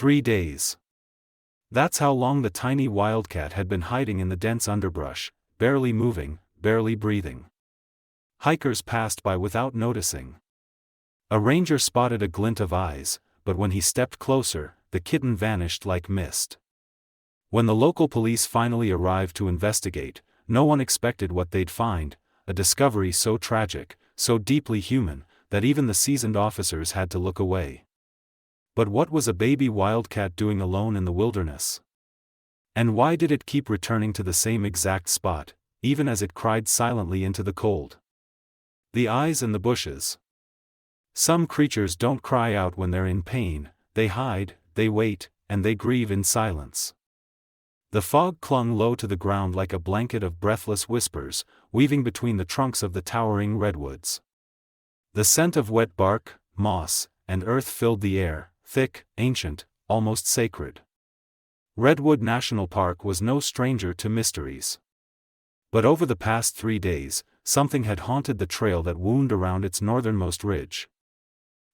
3 days. That's how long the tiny wildcat had been hiding in the dense underbrush, barely moving, barely breathing. Hikers passed by without noticing. A ranger spotted a glint of eyes, but when he stepped closer, the kitten vanished like mist. When the local police finally arrived to investigate, no one expected what they'd find, a discovery so tragic, so deeply human, that even the seasoned officers had to look away. But what was a baby wildcat doing alone in the wilderness? And why did it keep returning to the same exact spot, even as it cried silently into the cold? The eyes in the bushes. Some creatures don't cry out when they're in pain, they hide, they wait, and they grieve in silence. The fog clung low to the ground like a blanket of breathless whispers, weaving between the trunks of the towering redwoods. The scent of wet bark, moss, and earth filled the air, thick, ancient, almost sacred. Redwood National Park was no stranger to mysteries. But over the past 3 days, something had haunted the trail that wound around its northernmost ridge.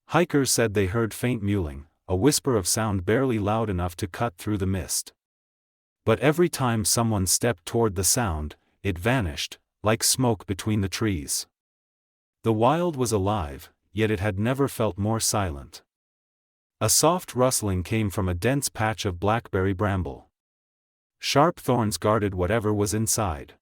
Hikers said they heard faint mewling, a whisper of sound barely loud enough to cut through the mist. But every time someone stepped toward the sound, it vanished, like smoke between the trees. The wild was alive, yet it had never felt more silent. A soft rustling came from a dense patch of blackberry bramble. Sharp thorns guarded whatever was inside.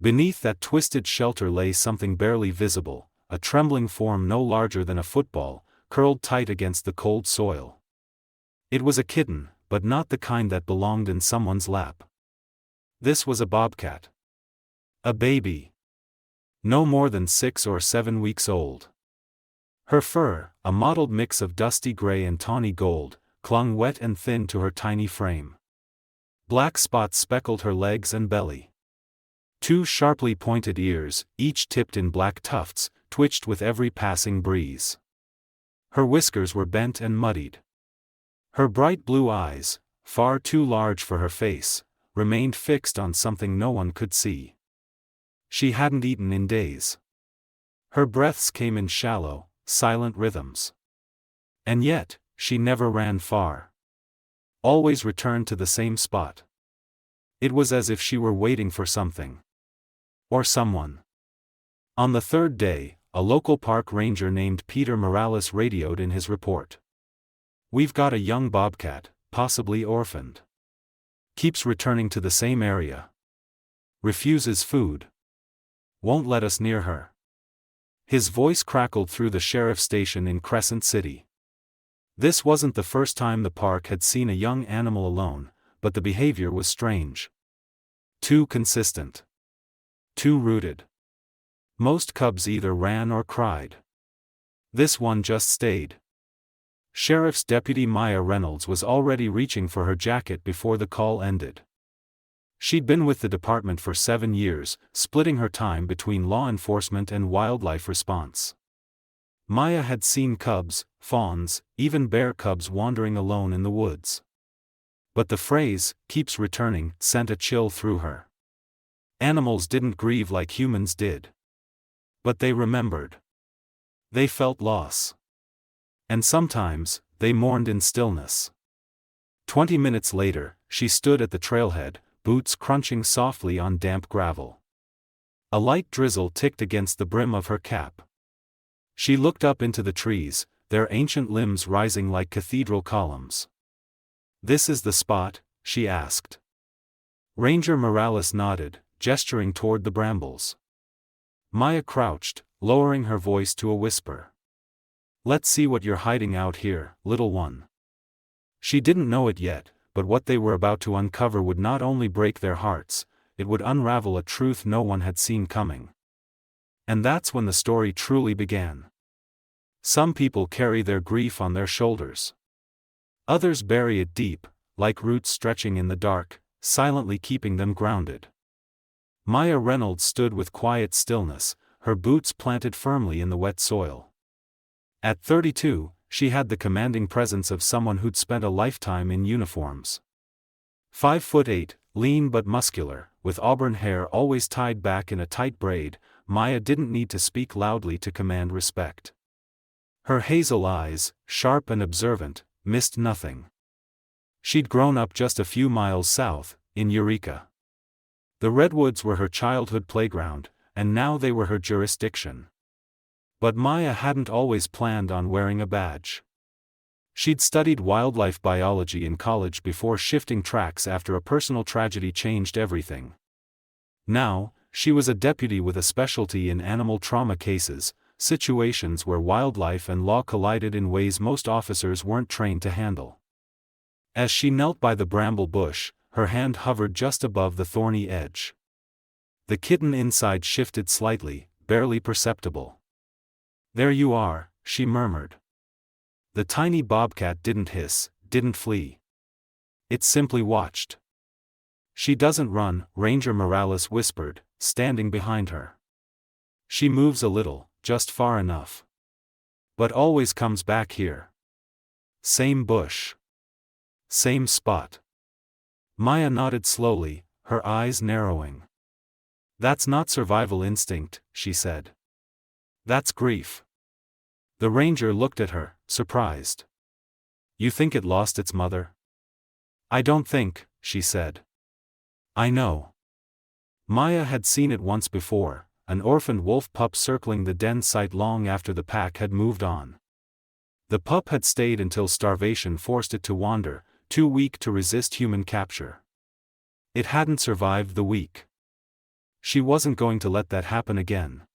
Beneath that twisted shelter lay something barely visible, a trembling form no larger than a football, curled tight against the cold soil. It was a kitten, but not the kind that belonged in someone's lap. This was a bobcat. A baby. No more than 6 or 7 weeks old. Her fur, a mottled mix of dusty gray and tawny gold, clung wet and thin to her tiny frame. Black spots speckled her legs and belly. 2 sharply pointed ears, each tipped in black tufts, twitched with every passing breeze. Her whiskers were bent and muddied. Her bright blue eyes, far too large for her face, remained fixed on something no one could see. She hadn't eaten in days. Her breaths came in shallow, silent rhythms. And yet, she never ran far. Always returned to the same spot. It was as if she were waiting for something. Or someone. On the 3rd day, a local park ranger named Peter Morales radioed in his report. "We've got a young bobcat, possibly orphaned. Keeps returning to the same area. Refuses food. Won't let us near her." His voice crackled through the sheriff's station in Crescent City. This wasn't the first time the park had seen a young animal alone, but the behavior was strange. Too consistent. Too rooted. Most cubs either ran or cried. This one just stayed. Sheriff's Deputy Maya Reynolds was already reaching for her jacket before the call ended. She'd been with the department for 7 years, splitting her time between law enforcement and wildlife response. Maya had seen cubs, fawns, even bear cubs wandering alone in the woods. But the phrase, "keeps returning," sent a chill through her. Animals didn't grieve like humans did. But they remembered. They felt loss. And sometimes, they mourned in stillness. 20 minutes later, she stood at the trailhead, boots crunching softly on damp gravel. A light drizzle ticked against the brim of her cap. She looked up into the trees, their ancient limbs rising like cathedral columns. "This is the spot?" she asked. Ranger Morales nodded, gesturing toward the brambles. Maya crouched, lowering her voice to a whisper. "Let's see what you're hiding out here, little one." She didn't know it yet, but what they were about to uncover would not only break their hearts, it would unravel a truth no one had seen coming. And that's when the story truly began. Some people carry their grief on their shoulders. Others bury it deep, like roots stretching in the dark, silently keeping them grounded. Maya Reynolds stood with quiet stillness, her boots planted firmly in the wet soil. At 32, she had the commanding presence of someone who'd spent a lifetime in uniforms. 5'8", lean but muscular, with auburn hair always tied back in a tight braid, Maya didn't need to speak loudly to command respect. Her hazel eyes, sharp and observant, missed nothing. She'd grown up just a few miles south, in Eureka. The redwoods were her childhood playground, and now they were her jurisdiction. But Maya hadn't always planned on wearing a badge. She'd studied wildlife biology in college before shifting tracks after a personal tragedy changed everything. Now, she was a deputy with a specialty in animal trauma cases, situations where wildlife and law collided in ways most officers weren't trained to handle. As she knelt by the bramble bush, her hand hovered just above the thorny edge. The kitten inside shifted slightly, barely perceptible. "There you are," she murmured. The tiny bobcat didn't hiss, didn't flee. It simply watched. "She doesn't run," Ranger Morales whispered, standing behind her. "She moves a little, just far enough. But always comes back here. Same bush. Same spot." Maya nodded slowly, her eyes narrowing. "That's not survival instinct," she said. "That's grief." The ranger looked at her, surprised. "You think it lost its mother?" "I don't think," she said. "I know." Maya had seen it once before, an orphaned wolf pup circling the den site long after the pack had moved on. The pup had stayed until starvation forced it to wander, too weak to resist human capture. It hadn't survived the week. She wasn't going to let that happen again.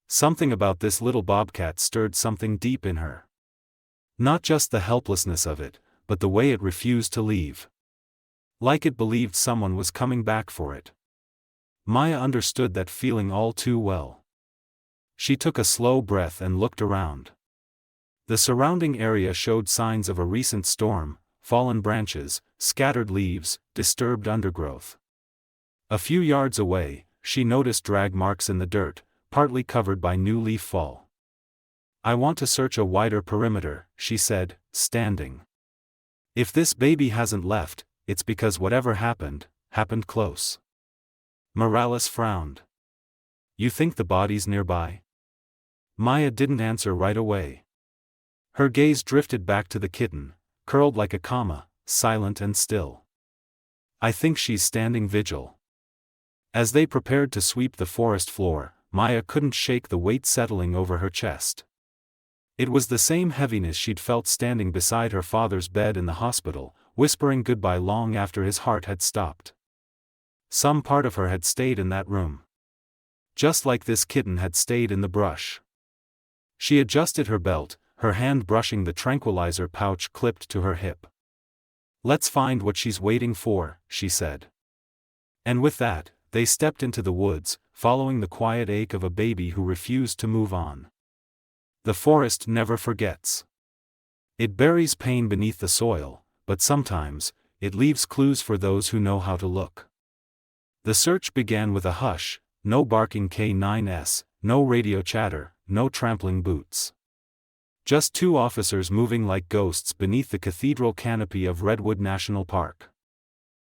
Something about this little bobcat stirred something deep in her. Not just the helplessness of it, but the way it refused to leave. Like it believed someone was coming back for it. Maya understood that feeling all too well. She took a slow breath and looked around. The surrounding area showed signs of a recent storm: fallen branches, scattered leaves, disturbed undergrowth. A few yards away, she noticed drag marks in the dirt, partly covered by new leaf fall. "I want to search a wider perimeter," she said, standing. "If this baby hasn't left, it's because whatever happened close." Morales frowned. "You think the body's nearby?" Maya didn't answer right away. Her gaze drifted back to the kitten, curled like a comma, silent and still. "I think she's standing vigil." As they prepared to sweep the forest floor, Maya couldn't shake the weight settling over her chest. It was the same heaviness she'd felt standing beside her father's bed in the hospital, whispering goodbye long after his heart had stopped. Some part of her had stayed in that room. Just like this kitten had stayed in the brush. She adjusted her belt, her hand brushing the tranquilizer pouch clipped to her hip. "Let's find what she's waiting for," she said. And with that, they stepped into the woods, following the quiet ache of a baby who refused to move on. The forest never forgets. It buries pain beneath the soil, but sometimes, it leaves clues for those who know how to look. The search began with a hush: no barking K9s, no radio chatter, no trampling boots. Just two officers moving like ghosts beneath the cathedral canopy of Redwood National Park.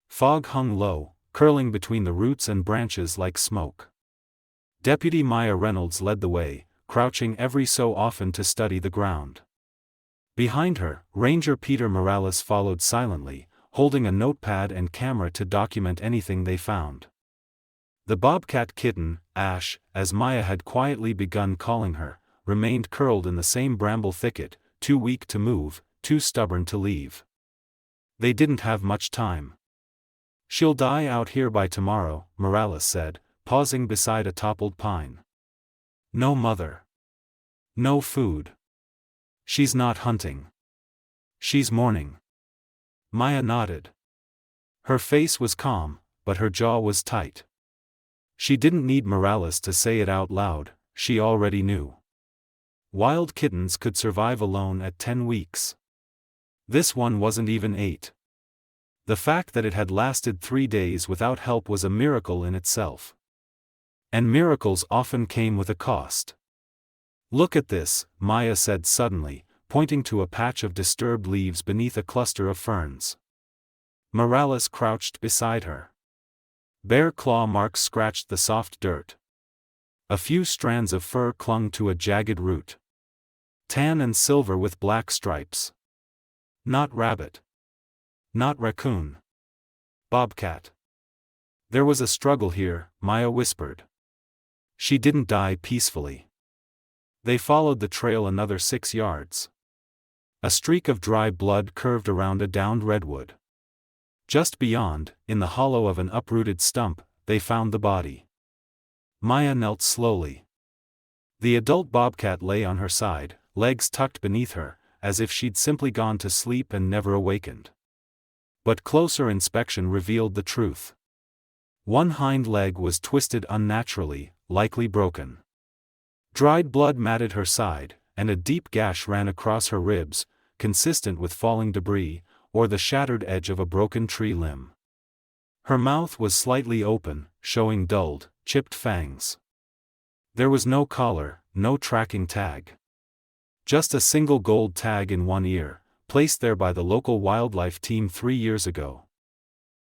Fog hung low, curling between the roots and branches like smoke. Deputy Maya Reynolds led the way, crouching every so often to study the ground. Behind her, Ranger Peter Morales followed silently, holding a notepad and camera to document anything they found. The bobcat kitten, Ash, as Maya had quietly begun calling her, remained curled in the same bramble thicket, too weak to move, too stubborn to leave. They didn't have much time. "She'll die out here by tomorrow," Morales said, pausing beside a toppled pine. "No mother. No food. She's not hunting. She's mourning." Maya nodded. Her face was calm, but her jaw was tight. She didn't need Morales to say it out loud, she already knew. Wild kittens could survive alone at 10 weeks. This one wasn't even 8. The fact that it had lasted 3 days without help was a miracle in itself. And miracles often came with a cost. "Look at this," Maya said suddenly, pointing to a patch of disturbed leaves beneath a cluster of ferns. Morales crouched beside her. Bare claw marks scratched the soft dirt. A few strands of fur clung to a jagged root. Tan and silver with black stripes. Not rabbit. Not raccoon. Bobcat. There was a struggle here, Maya whispered. She didn't die peacefully. They followed the trail another 6 yards. A streak of dry blood curved around a downed redwood. Just beyond, in the hollow of an uprooted stump, they found the body. Maya knelt slowly. The adult bobcat lay on her side, legs tucked beneath her, as if she'd simply gone to sleep and never awakened. But closer inspection revealed the truth. One hind leg was twisted unnaturally, likely broken. Dried blood matted her side, and a deep gash ran across her ribs, consistent with falling debris, or the shattered edge of a broken tree limb. Her mouth was slightly open, showing dulled, chipped fangs. There was no collar, no tracking tag. Just a single gold tag in one ear, placed there by the local wildlife team 3 years ago.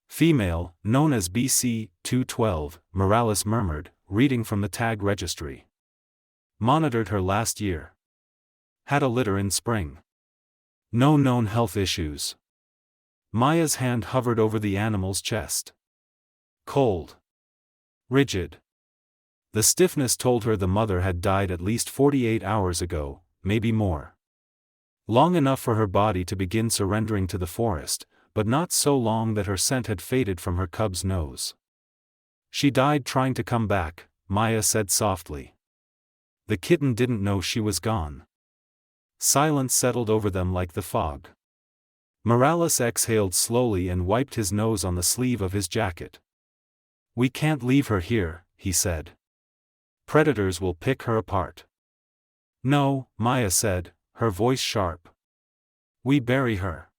Female, known as BC 212, Morales murmured, reading from the tag registry. Monitored her last year. Had a litter in spring. No known health issues. Maya's hand hovered over the animal's chest. Cold. Rigid. The stiffness told her the mother had died at least 48 hours ago, maybe more. Long enough for her body to begin surrendering to the forest, but not so long that her scent had faded from her cub's nose. She died trying to come back, Maya said softly. The kitten didn't know she was gone. Silence settled over them like the fog. Morales exhaled slowly and wiped his nose on the sleeve of his jacket. We can't leave her here, he said. Predators will pick her apart. No, Maya said, her voice sharp. We bury her.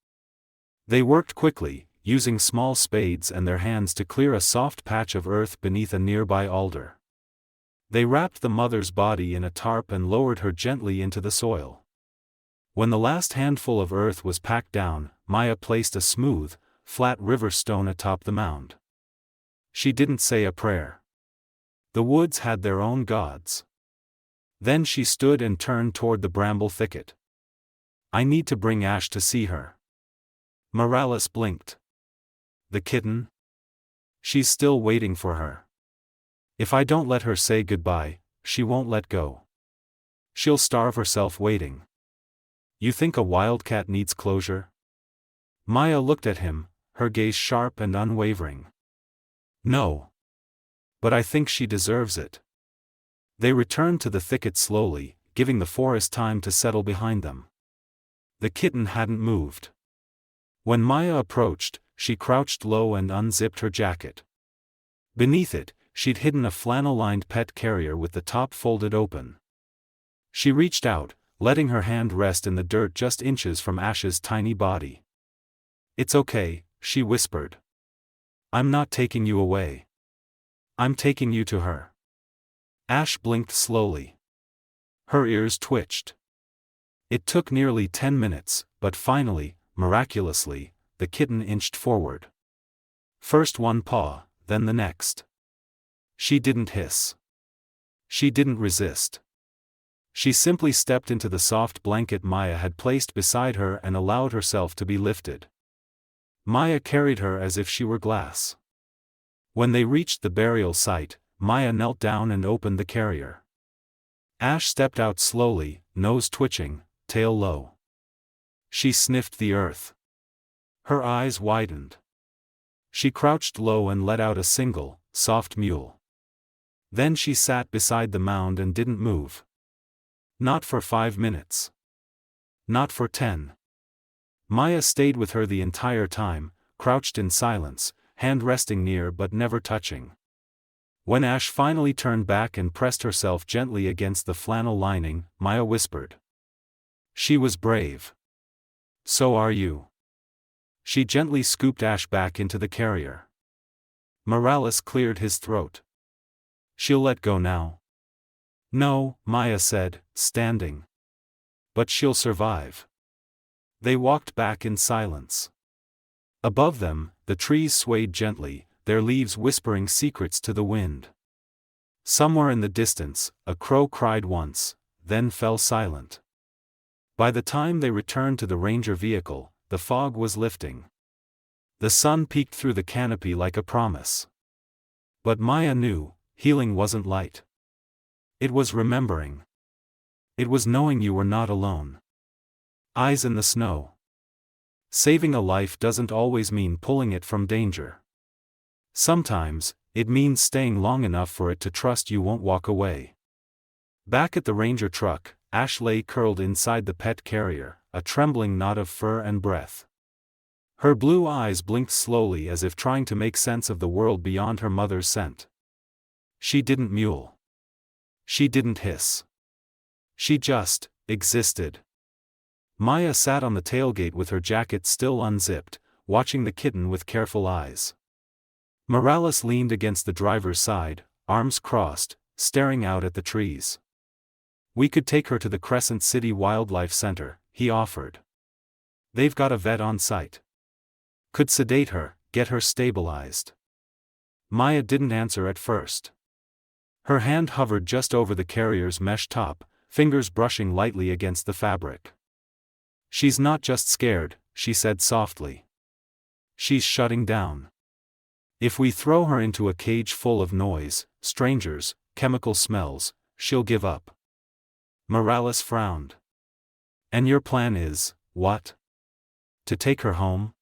They worked quickly, using small spades and their hands to clear a soft patch of earth beneath a nearby alder. They wrapped the mother's body in a tarp and lowered her gently into the soil. When the last handful of earth was packed down, Maya placed a smooth, flat river stone atop the mound. She didn't say a prayer. The woods had their own gods. Then she stood and turned toward the bramble thicket. I need to bring Ash to see her. Morales blinked. The kitten? She's still waiting for her. If I don't let her say goodbye, she won't let go. She'll starve herself waiting. You think a wildcat needs closure? Maya looked at him, her gaze sharp and unwavering. No. But I think she deserves it. They returned to the thicket slowly, giving the forest time to settle behind them. The kitten hadn't moved. When Maya approached, she crouched low and unzipped her jacket. Beneath it, she'd hidden a flannel-lined pet carrier with the top folded open. She reached out, letting her hand rest in the dirt just inches from Ash's tiny body. It's okay, she whispered. I'm not taking you away. I'm taking you to her. Ash blinked slowly. Her ears twitched. It took nearly 10 minutes, but finally, miraculously, the kitten inched forward. First one paw, then the next. She didn't hiss. She didn't resist. She simply stepped into the soft blanket Maya had placed beside her and allowed herself to be lifted. Maya carried her as if she were glass. When they reached the burial site, Maya knelt down and opened the carrier. Ash stepped out slowly, nose twitching, tail low. She sniffed the earth. Her eyes widened. She crouched low and let out a single, soft mewl. Then she sat beside the mound and didn't move. Not for 5 minutes. Not for 10. Maya stayed with her the entire time, crouched in silence, hand resting near but never touching. When Ash finally turned back and pressed herself gently against the flannel lining, Maya whispered. She was brave. So are you. She gently scooped Ash back into the carrier. Morales cleared his throat. She'll let go now. No, Maya said, standing. But she'll survive. They walked back in silence. Above them, the trees swayed gently, their leaves whispering secrets to the wind. Somewhere in the distance, a crow cried once, then fell silent. By the time they returned to the ranger vehicle, the fog was lifting. The sun peeked through the canopy like a promise. But Maya knew, healing wasn't light. It was remembering. It was knowing you were not alone. Eyes in the snow. Saving a life doesn't always mean pulling it from danger. Sometimes, it means staying long enough for it to trust you won't walk away. Back at the ranger truck, Ash lay curled inside the pet carrier, a trembling knot of fur and breath. Her blue eyes blinked slowly as if trying to make sense of the world beyond her mother's scent. She didn't mewl. She didn't hiss. She just existed. Maya sat on the tailgate with her jacket still unzipped, watching the kitten with careful eyes. Morales leaned against the driver's side, arms crossed, staring out at the trees. "We could take her to the Crescent City Wildlife Center," he offered. "They've got a vet on site. Could sedate her, get her stabilized." Maya didn't answer at first. Her hand hovered just over the carrier's mesh top, fingers brushing lightly against the fabric. "She's not just scared," she said softly. "She's shutting down. If we throw her into a cage full of noise, strangers, chemical smells, she'll give up." Morales frowned. "And your plan is, what? To take her home?"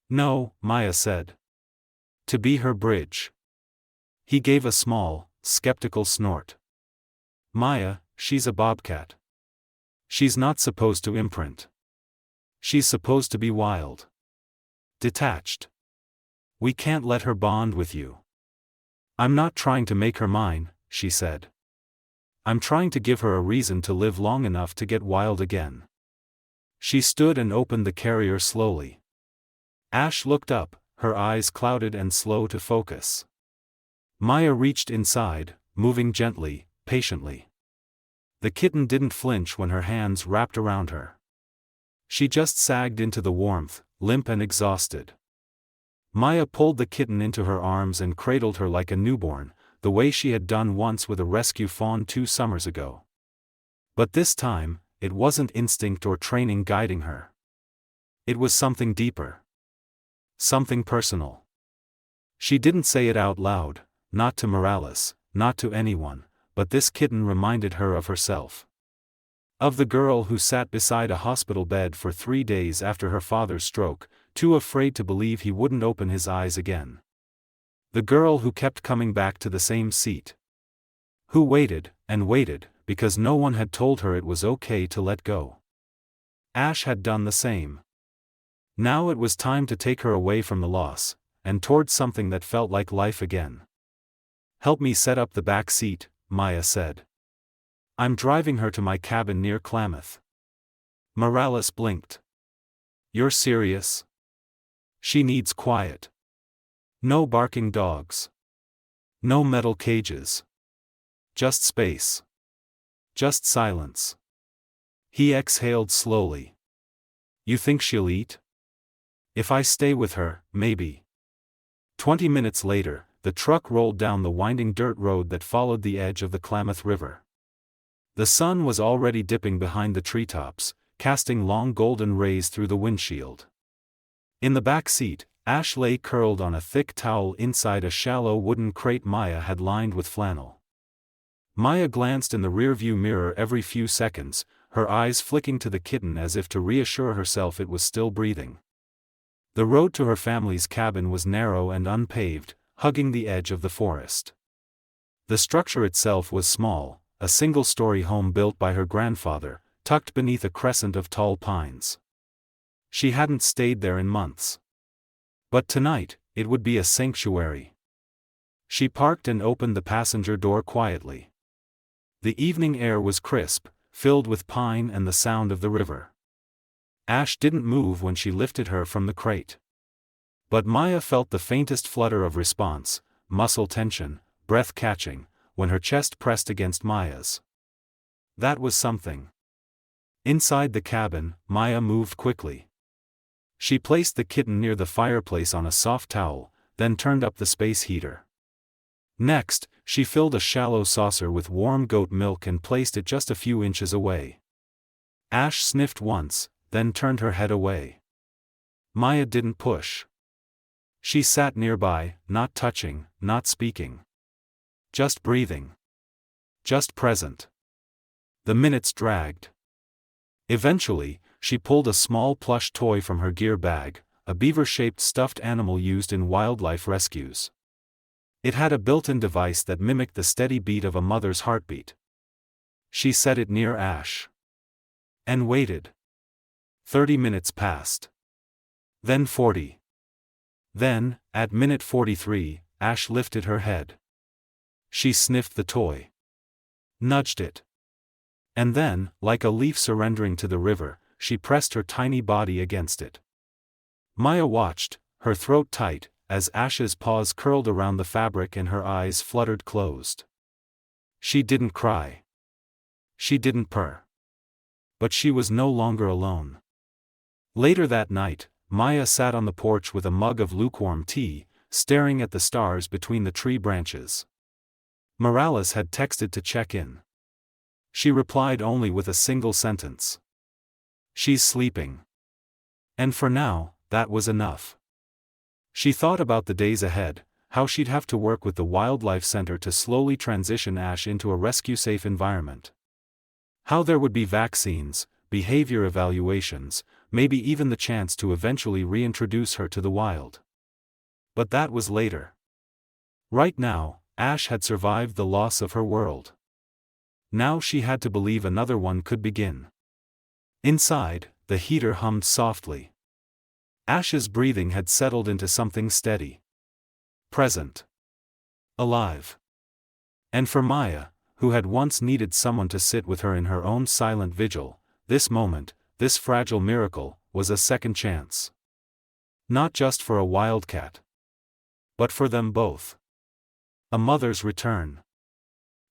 "No," Maya said. "To be her bridge." He gave a small, skeptical snort. "Maya, she's a bobcat. She's not supposed to imprint. She's supposed to be wild. Detached. We can't let her bond with you." "I'm not trying to make her mine," she said. "I'm trying to give her a reason to live long enough to get wild again." She stood and opened the carrier slowly. Ash looked up, her eyes clouded and slow to focus. Maya reached inside, moving gently, patiently. The kitten didn't flinch when her hands wrapped around her. She just sagged into the warmth, limp and exhausted. Maya pulled the kitten into her arms and cradled her like a newborn, the way she had done once with a rescue fawn 2 summers ago. But this time, it wasn't instinct or training guiding her. It was something deeper. Something personal. She didn't say it out loud, not to Morales, not to anyone, but this kitten reminded her of herself. Of the girl who sat beside a hospital bed for 3 days after her father's stroke, too afraid to believe he wouldn't open his eyes again. The girl who kept coming back to the same seat. Who waited, and waited, because no one had told her it was okay to let go. Ash had done the same. Now it was time to take her away from the loss, and towards something that felt like life again. "Help me set up the back seat," Maya said. "I'm driving her to my cabin near Klamath." Morales blinked. "You're serious? She needs quiet. No barking dogs. No metal cages. Just space. Just silence." He exhaled slowly. "You think she'll eat? If I stay with her, maybe." 20 minutes later, the truck rolled down the winding dirt road that followed the edge of the Klamath River. The sun was already dipping behind the treetops, casting long golden rays through the windshield. In the back seat, Ash lay curled on a thick towel inside a shallow wooden crate Maya had lined with flannel. Maya glanced in the rearview mirror every few seconds, her eyes flicking to the kitten as if to reassure herself it was still breathing. The road to her family's cabin was narrow and unpaved, hugging the edge of the forest. The structure itself was small, a single-story home built by her grandfather, tucked beneath a crescent of tall pines. She hadn't stayed there in months. But tonight, it would be a sanctuary. She parked and opened the passenger door quietly. The evening air was crisp, filled with pine and the sound of the river. Ash didn't move when she lifted her from the crate. But Maya felt the faintest flutter of response, muscle tension, breath catching, when her chest pressed against Maya's. That was something. Inside the cabin, Maya moved quickly. She placed the kitten near the fireplace on a soft towel, then turned up the space heater. Next, she filled a shallow saucer with warm goat milk and placed it just a few inches away. Ash sniffed once, then turned her head away. Maya didn't push. She sat nearby, not touching, not speaking. Just breathing. Just present. The minutes dragged. Eventually, she pulled a small plush toy from her gear bag, a beaver-shaped stuffed animal used in wildlife rescues. It had a built-in device that mimicked the steady beat of a mother's heartbeat. She set it near Ash. And waited. 30 minutes passed. Then 40. Then, at minute 43, Ash lifted her head. She sniffed the toy. Nudged it. And then, like a leaf surrendering to the river, she pressed her tiny body against it. Maya watched, her throat tight, as Ash's paws curled around the fabric and her eyes fluttered closed. She didn't cry. She didn't purr. But she was no longer alone. Later that night, Maya sat on the porch with a mug of lukewarm tea, staring at the stars between the tree branches. Morales had texted to check in. She replied only with a single sentence. "She's sleeping." And for now, that was enough. She thought about the days ahead, how she'd have to work with the Wildlife Center to slowly transition Ash into a rescue-safe environment. How there would be vaccines, behavior evaluations, maybe even the chance to eventually reintroduce her to the wild. But that was later. Right now, Ash had survived the loss of her world. Now she had to believe another one could begin. Inside, the heater hummed softly. Ash's breathing had settled into something steady. Present. Alive. And for Maya, who had once needed someone to sit with her in her own silent vigil, this moment, this fragile miracle, was a second chance. Not just for a wildcat. But for them both. A mother's return.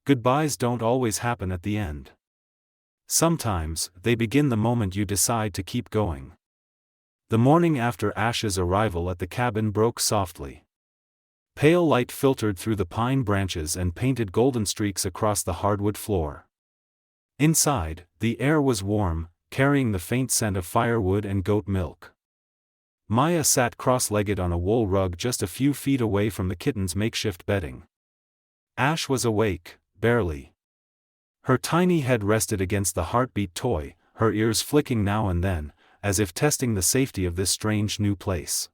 Goodbyes don't always happen at the end. Sometimes, they begin the moment you decide to keep going. The morning after Ash's arrival at the cabin broke softly. Pale light filtered through the pine branches and painted golden streaks across the hardwood floor. Inside, the air was warm, carrying the faint scent of firewood and goat milk. Maya sat cross-legged on a wool rug just a few feet away from the kitten's makeshift bedding. Ash was awake, barely. Her tiny head rested against the heartbeat toy, her ears flicking now and then, as if testing the safety of this strange new place.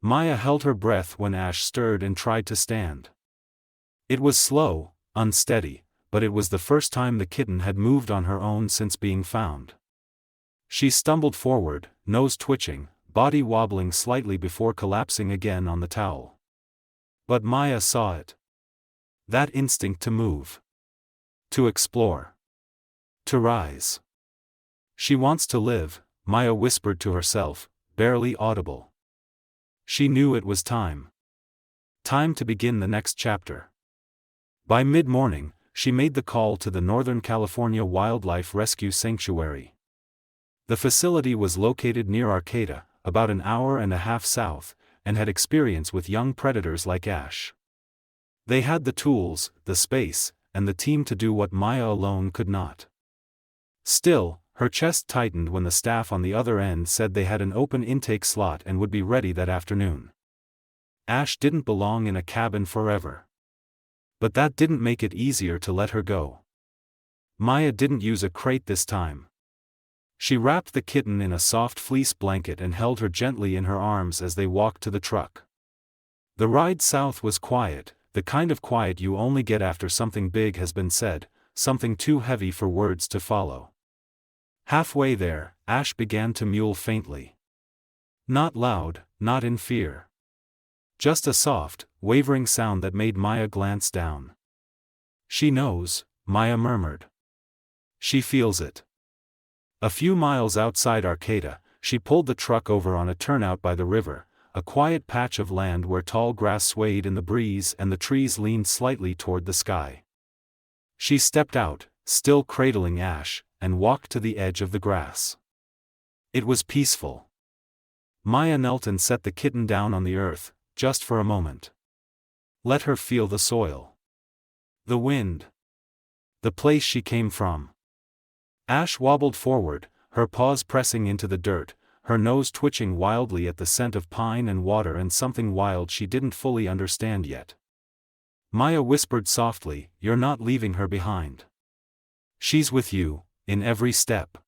Maya held her breath when Ash stirred and tried to stand. It was slow, unsteady, but it was the first time the kitten had moved on her own since being found. She stumbled forward, nose twitching, body wobbling slightly before collapsing again on the towel. But Maya saw it. That instinct to move. To explore. To rise. "She wants to live," Maya whispered to herself, barely audible. She knew it was time. Time to begin the next chapter. By mid-morning, she made the call to the Northern California Wildlife Rescue Sanctuary. The facility was located near Arcata, about an hour and a half south, and had experience with young predators like Ash. They had the tools, the space, and the team to do what Maya alone could not. Still, her chest tightened when the staff on the other end said they had an open intake slot and would be ready that afternoon. Ash didn't belong in a cabin forever. But that didn't make it easier to let her go. Maya didn't use a crate this time. She wrapped the kitten in a soft fleece blanket and held her gently in her arms as they walked to the truck. The ride south was quiet, the kind of quiet you only get after something big has been said, something too heavy for words to follow. Halfway there, Ash began to mewl faintly. Not loud, not in fear. Just a soft, wavering sound that made Maya glance down. "She knows," Maya murmured. "She feels it." A few miles outside Arcata, she pulled the truck over on a turnout by the river, a quiet patch of land where tall grass swayed in the breeze and the trees leaned slightly toward the sky. She stepped out, still cradling Ash, and walked to the edge of the grass. It was peaceful. Maya knelt and set the kitten down on the earth, just for a moment. Let her feel the soil. The wind. The place she came from. Ash wobbled forward, her paws pressing into the dirt, her nose twitching wildly at the scent of pine and water and something wild she didn't fully understand yet. Maya whispered softly, "You're not leaving her behind. She's with you, in every step."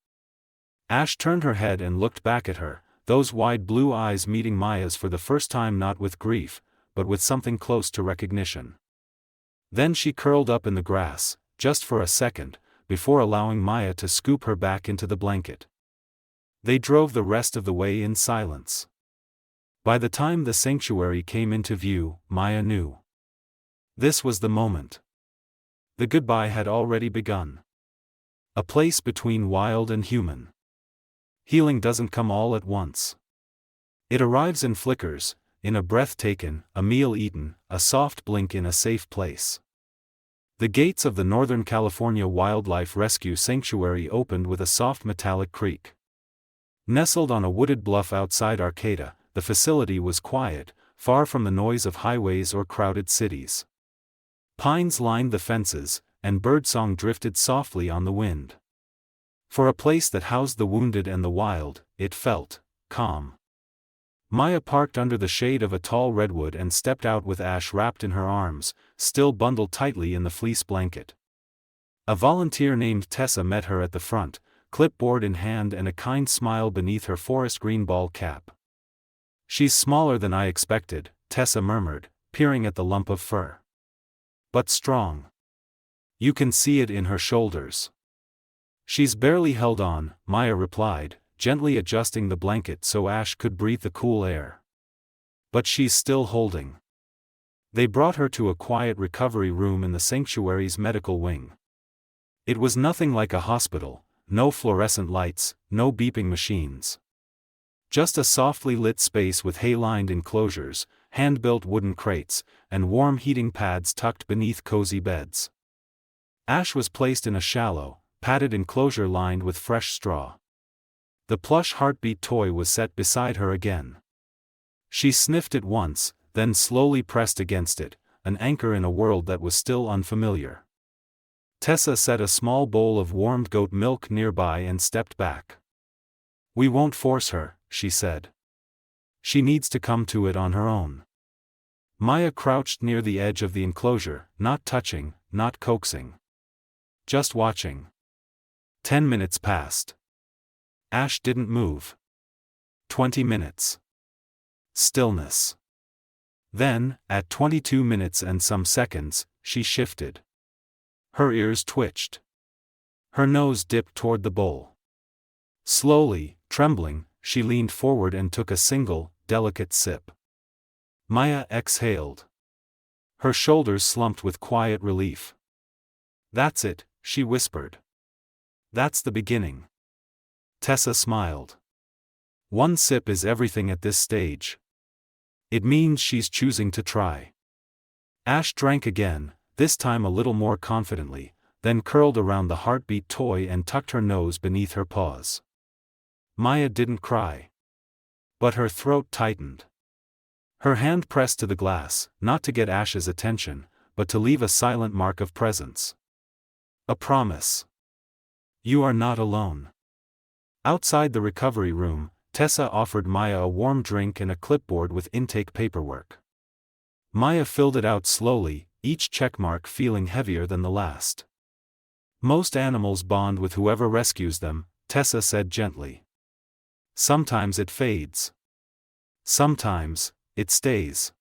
Ash turned her head and looked back at her, those wide blue eyes meeting Maya's for the first time, not with grief, but with something close to recognition. Then she curled up in the grass, just for a second, before allowing Maya to scoop her back into the blanket. They drove the rest of the way in silence. By the time the sanctuary came into view, Maya knew. This was the moment. The goodbye had already begun. A place between wild and human. Healing doesn't come all at once. It arrives in flickers, in a breath taken, a meal eaten, a soft blink in a safe place. The gates of the Northern California Wildlife Rescue Sanctuary opened with a soft metallic creak. Nestled on a wooded bluff outside Arcata, the facility was quiet, far from the noise of highways or crowded cities. Pines lined the fences, and birdsong drifted softly on the wind. For a place that housed the wounded and the wild, it felt calm. Maya parked under the shade of a tall redwood and stepped out with Ash wrapped in her arms, still bundled tightly in the fleece blanket. A volunteer named Tessa met her at the front, clipboard in hand and a kind smile beneath her forest green ball cap. "She's smaller than I expected," Tessa murmured, peering at the lump of fur. "But strong. You can see it in her shoulders." "She's barely held on," Maya replied, gently adjusting the blanket so Ash could breathe the cool air. "But she's still holding." They brought her to a quiet recovery room in the sanctuary's medical wing. It was nothing like a hospital, no fluorescent lights, no beeping machines. Just a softly lit space with hay-lined enclosures, hand-built wooden crates, and warm heating pads tucked beneath cozy beds. Ash was placed in a shallow, padded enclosure lined with fresh straw. The plush heartbeat toy was set beside her again. She sniffed it once, then slowly pressed against it, an anchor in a world that was still unfamiliar. Tessa set a small bowl of warmed goat milk nearby and stepped back. "We won't force her," she said. "She needs to come to it on her own." Maya crouched near the edge of the enclosure, not touching, not coaxing. Just watching. 10 minutes passed. Ash didn't move. 20 minutes. Stillness. Then, at 22 minutes and some seconds, she shifted. Her ears twitched. Her nose dipped toward the bowl. Slowly, trembling, she leaned forward and took a single, delicate sip. Maya exhaled. Her shoulders slumped with quiet relief. "That's it," she whispered. "That's the beginning." Tessa smiled. "One sip is everything at this stage. It means she's choosing to try." Ash drank again, this time a little more confidently, then curled around the heartbeat toy and tucked her nose beneath her paws. Maya didn't cry. But her throat tightened. Her hand pressed to the glass, not to get Ash's attention, but to leave a silent mark of presence. A promise. "You are not alone." Outside the recovery room, Tessa offered Maya a warm drink and a clipboard with intake paperwork. Maya filled it out slowly, each checkmark feeling heavier than the last. "Most animals bond with whoever rescues them," Tessa said gently. "Sometimes it fades. Sometimes, it stays."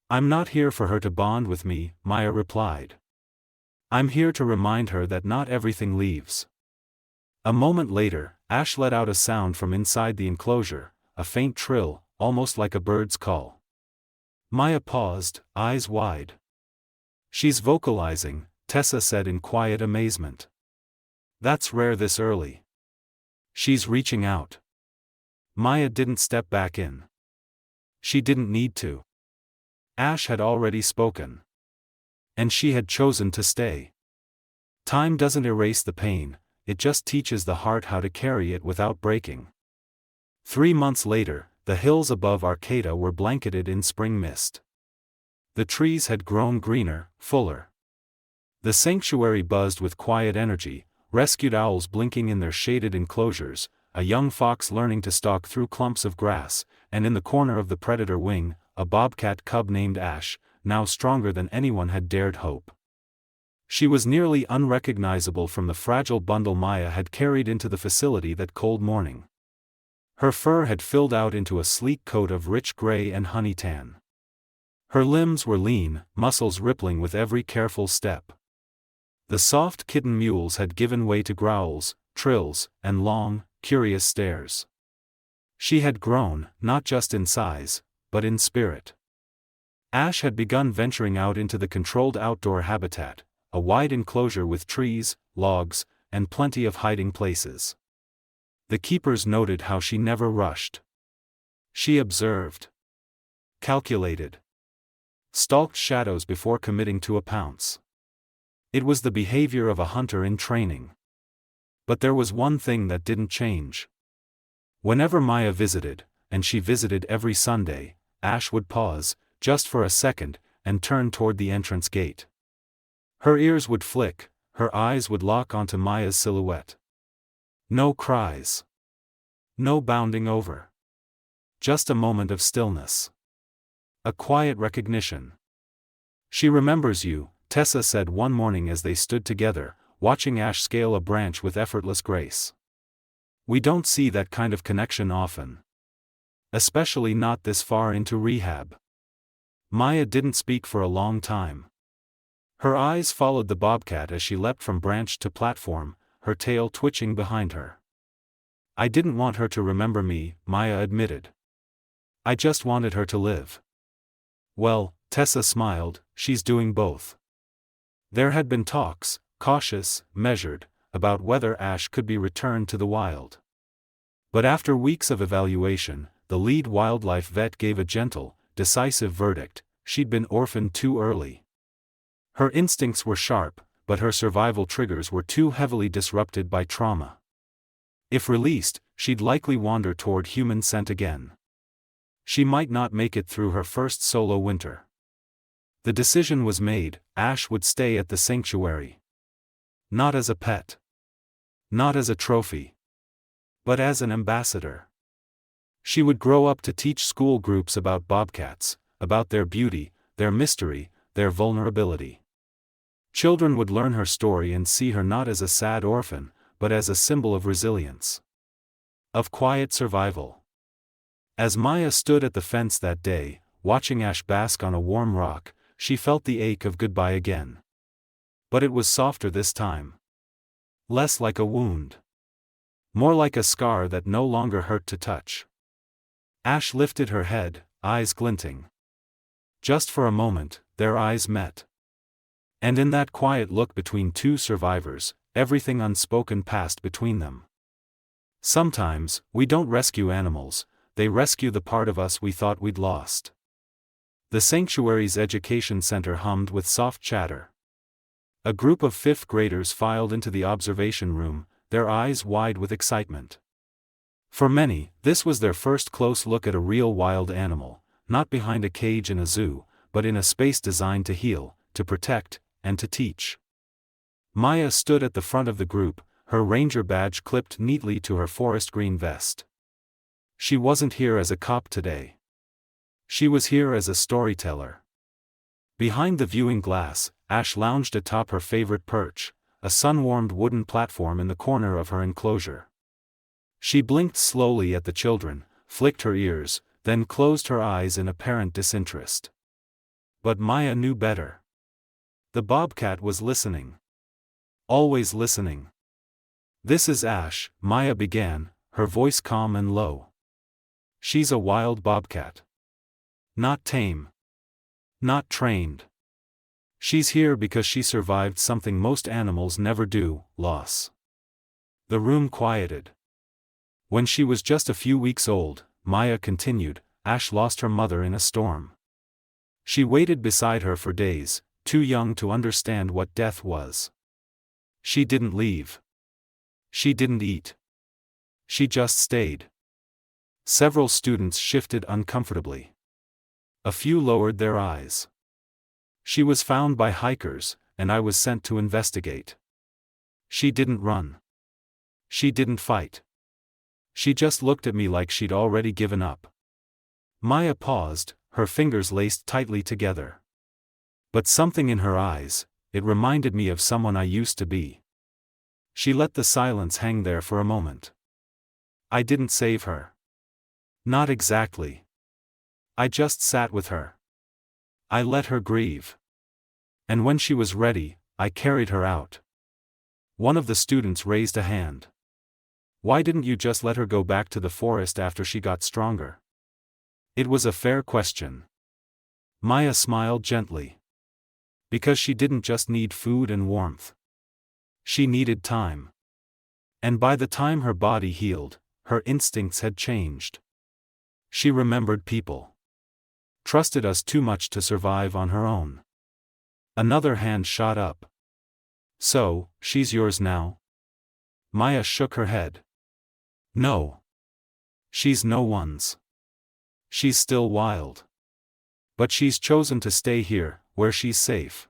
"I'm not here for her to bond with me," Maya replied. "I'm here to remind her that not everything leaves." A moment later, Ash let out a sound from inside the enclosure, a faint trill, almost like a bird's call. Maya paused, eyes wide. "She's vocalizing," Tessa said in quiet amazement. "That's rare this early." "She's reaching out." Maya didn't step back in. She didn't need to. Ash had already spoken. And she had chosen to stay. Time doesn't erase the pain, it just teaches the heart how to carry it without breaking. 3 months later, the hills above Arcata were blanketed in spring mist. The trees had grown greener, fuller. The sanctuary buzzed with quiet energy, rescued owls blinking in their shaded enclosures, a young fox learning to stalk through clumps of grass, and in the corner of the predator wing, a bobcat cub named Ash, now stronger than anyone had dared hope. She was nearly unrecognizable from the fragile bundle Maya had carried into the facility that cold morning. Her fur had filled out into a sleek coat of rich gray and honey tan. Her limbs were lean, muscles rippling with every careful step. The soft kitten mules had given way to growls, trills, and long, curious stares. She had grown, not just in size, but in spirit. Ash had begun venturing out into the controlled outdoor habitat, a wide enclosure with trees, logs, and plenty of hiding places. The keepers noted how she never rushed. She observed, calculated, stalked shadows before committing to a pounce. It was the behavior of a hunter in training. But there was one thing that didn't change. Whenever Maya visited, and she visited every Sunday, Ash would pause, just for a second, and turn toward the entrance gate. Her ears would flick, her eyes would lock onto Maya's silhouette. No cries. No bounding over. Just a moment of stillness. A quiet recognition. "She remembers you," Tessa said one morning as they stood together, watching Ash scale a branch with effortless grace. "We don't see that kind of connection often. Especially not this far into rehab." Maya didn't speak for a long time. Her eyes followed the bobcat as she leapt from branch to platform, her tail twitching behind her. "I didn't want her to remember me," Maya admitted. "I just wanted her to live." "Well," Tessa smiled, "she's doing both." There had been talks, cautious, measured, about whether Ash could be returned to the wild. But after weeks of evaluation, the lead wildlife vet gave a gentle, decisive verdict: she'd been orphaned too early. Her instincts were sharp, but her survival triggers were too heavily disrupted by trauma. If released, she'd likely wander toward human scent again. She might not make it through her first solo winter. The decision was made: Ash would stay at the sanctuary. Not as a pet. Not as a trophy. But as an ambassador. She would grow up to teach school groups about bobcats, about their beauty, their mystery, their vulnerability. Children would learn her story and see her not as a sad orphan, but as a symbol of resilience. Of quiet survival. As Maya stood at the fence that day, watching Ash bask on a warm rock, she felt the ache of goodbye again. But it was softer this time. Less like a wound. More like a scar that no longer hurt to touch. Ash lifted her head, eyes glinting. Just for a moment, their eyes met. And in that quiet look between two survivors, everything unspoken passed between them. Sometimes, we don't rescue animals, they rescue the part of us we thought we'd lost. The sanctuary's education center hummed with soft chatter. A group of fifth graders filed into the observation room, their eyes wide with excitement. For many, this was their first close look at a real wild animal, not behind a cage in a zoo, but in a space designed to heal, to protect, and to teach. Maya stood at the front of the group, her ranger badge clipped neatly to her forest green vest. She wasn't here as a cop today. She was here as a storyteller. Behind the viewing glass, Ash lounged atop her favorite perch, a sun-warmed wooden platform in the corner of her enclosure. She blinked slowly at the children, flicked her ears, then closed her eyes in apparent disinterest. But Maya knew better. The bobcat was listening. Always listening. "This is Ash," Maya began, her voice calm and low. "She's a wild bobcat. Not tame. Not trained. She's here because she survived something most animals never do: loss." The room quieted. "When she was just a few weeks old," Maya continued, "Ash lost her mother in a storm. She waited beside her for days, too young to understand what death was. She didn't leave. She didn't eat. She just stayed." Several students shifted uncomfortably. A few lowered their eyes. "She was found by hikers, and I was sent to investigate. She didn't run. She didn't fight. She just looked at me like she'd already given up. Maya paused, her fingers laced tightly together. But something in her eyes, it reminded me of someone I used to be. She let the silence hang there for a moment. I didn't save her. Not exactly. I just sat with her. I let her grieve. And when she was ready, I carried her out. One of the students raised a hand. Why didn't you just let her go back to the forest after she got stronger? It was a fair question. Maya smiled gently. Because she didn't just need food and warmth. She needed time. And by the time her body healed, her instincts had changed. She remembered people. Trusted us too much to survive on her own. Another hand shot up. So, she's yours now? Maya shook her head. No. She's no one's. She's still wild. But she's chosen to stay here, where she's safe.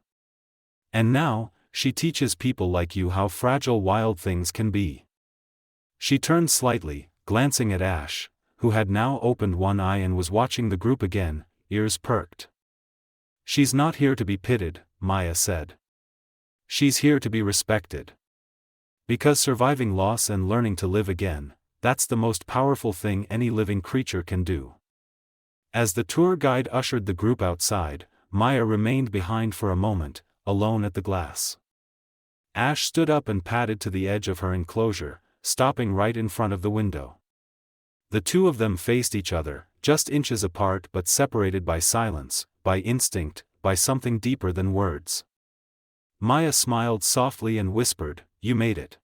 And now, she teaches people like you how fragile wild things can be. She turned slightly, glancing at Ash, who had now opened one eye and was watching the group again, ears perked. She's not here to be pitied, Maya said. She's here to be respected. Because surviving loss and learning to live again, that's the most powerful thing any living creature can do. As the tour guide ushered the group outside, Maya remained behind for a moment, alone at the glass. Ash stood up and padded to the edge of her enclosure, stopping right in front of the window. The two of them faced each other, just inches apart but separated by silence, by instinct, by something deeper than words. Maya smiled softly and whispered, "You made it."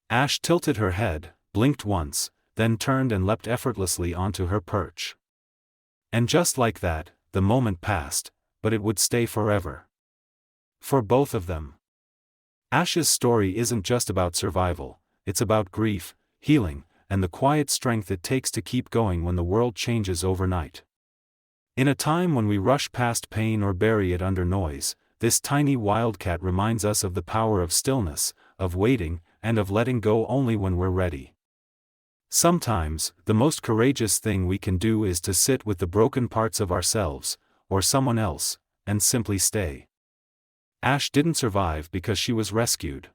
Ash tilted her head, blinked once, then turned and leapt effortlessly onto her perch. And just like that, the moment passed, but it would stay forever. For both of them. Ash's story isn't just about survival, it's about grief, healing, and the quiet strength it takes to keep going when the world changes overnight. In a time when we rush past pain or bury it under noise, this tiny wildcat reminds us of the power of stillness, of waiting, and of letting go only when we're ready. Sometimes, the most courageous thing we can do is to sit with the broken parts of ourselves, or someone else, and simply stay. Ash didn't survive because she was rescued.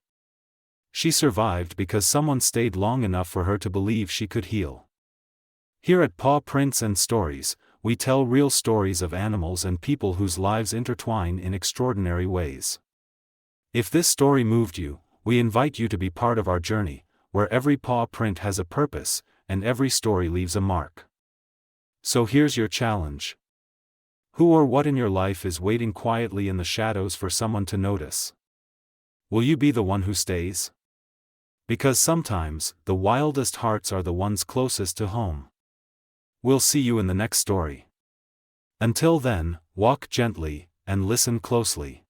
She survived because someone stayed long enough for her to believe she could heal. Here at Paw Prints and Stories, we tell real stories of animals and people whose lives intertwine in extraordinary ways. If this story moved you, we invite you to be part of our journey, where every paw print has a purpose, and every story leaves a mark. So here's your challenge. Who or what in your life is waiting quietly in the shadows for someone to notice? Will you be the one who stays? Because sometimes, the wildest hearts are the ones closest to home. We'll see you in the next story. Until then, walk gently, and listen closely.